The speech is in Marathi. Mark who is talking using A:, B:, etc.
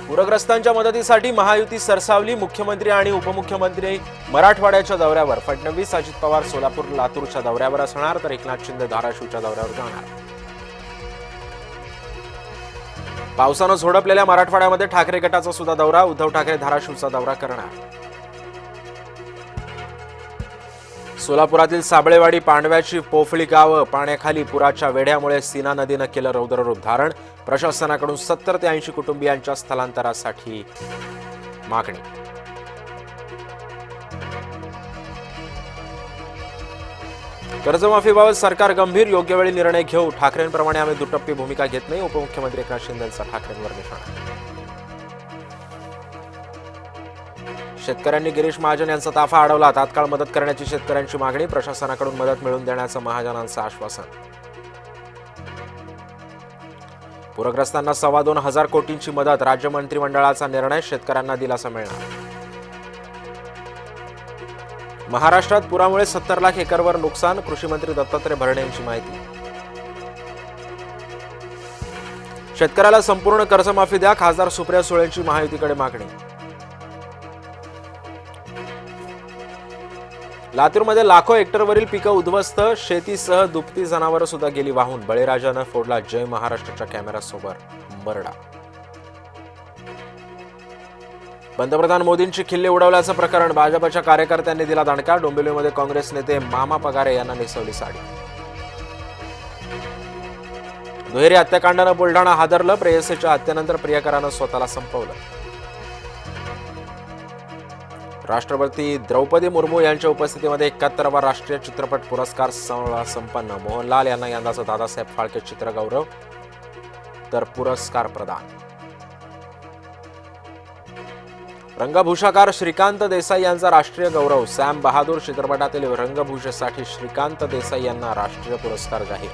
A: पूरग्रस्तांच्या मदतीसाठी महायुती सरसावली. मुख्यमंत्री आणि उपमुख्यमंत्री मराठवाड्याच्या दौऱ्यावर. फडणवीस, अजित पवार सोलापूर लातूरच्या दौऱ्यावर असणार, तर एकनाथ शिंदे धाराशिवच्या दौऱ्यावर जाणार. पावसानं झोडपलेल्या मराठवाड्यामध्ये ठाकरे गटाचा सुद्धा दौरा. उद्धव ठाकरे धाराशिवचा दौरा करणार. सोलापुरातील साबळेवाडी, पांडव्याची पोफळी गावं पाण्याखाली. पुराच्या वेढ्यामुळे सीना नदीनं केलं रौद्ररूप धारण. प्रशासनाकडून 70 ते 80 कुटुंबियांच्या स्थलांतरासाठी मागणी. कर्जमाफीबाबत सरकार गंभीर, योग्य वेळी निर्णय घेऊ. ठाकरेंप्रमाणे आम्ही दुटप्पी भूमिका घेत नाही. उपमुख्यमंत्री एकनाथ शिंदेंचा ठाकरेंवर निशाणा. शेतकऱ्यांनी गिरीश महाजन यांचा ताफा अडवला. तात्काळ मदत करण्याची शेतकऱ्यांची मागणी. प्रशासनाकडून मदत मिळवून देण्याचं महाजनांचं आश्वासन. पूरग्रस्तांना 2,2500 कोटींची मदत. राज्य मंत्रिमंडळाचा निर्णय. शेतकऱ्यांना दिलासा मिळणार. महाराष्ट्रात पुरामुळे 70 लाख एकरवर नुकसान. कृषी मंत्री दत्तात्रय भरणे यांची माहिती. शेतकऱ्याला संपूर्ण कर्जमाफी द्या. खासदार सुप्रिया सुळेंची महायुतीकडे मागणी. लातूरमध्ये लाखो हेक्टरवरील पिकं उद्ध्वस्त. शेतीसह दुभती जनावरं सुद्धा गेली वाहून. बळीराजानं फोडला जय महाराष्ट्राच्या कॅमेऱ्यासमोर बरडा. पंतप्रधान मोदींची खिल्ली उडवल्याचं प्रकरण. भाजपच्या कार्यकर्त्यांनी दिला दणका. डोंबिवलीमध्ये काँग्रेस नेते मामा पगारे यांना नेसवली साडी. दुहेरी हत्याकांडानं बुलढाणा हादरलं. प्रेयसीच्या हत्येनंतर प्रियकरानं स्वतःला संपवलं. राष्ट्रपती द्रौपदी मुर्मू यांच्या उपस्थितीमध्ये 71वा राष्ट्रीय चित्रपट पुरस्कार सोहळा संपन्न. मोहनलाल यांना यंदाचा दादासाहेब फाळके चित्रगौरव, तर पुरस्कार प्रदान. रंगभूषाकार श्रीकांत देसाई यांचा राष्ट्रीय गौरव. सॅम बहादूर चित्रपटातील रंगभूषेसाठी श्रीकांत देसाई यांना राष्ट्रीय पुरस्कार जाहीर.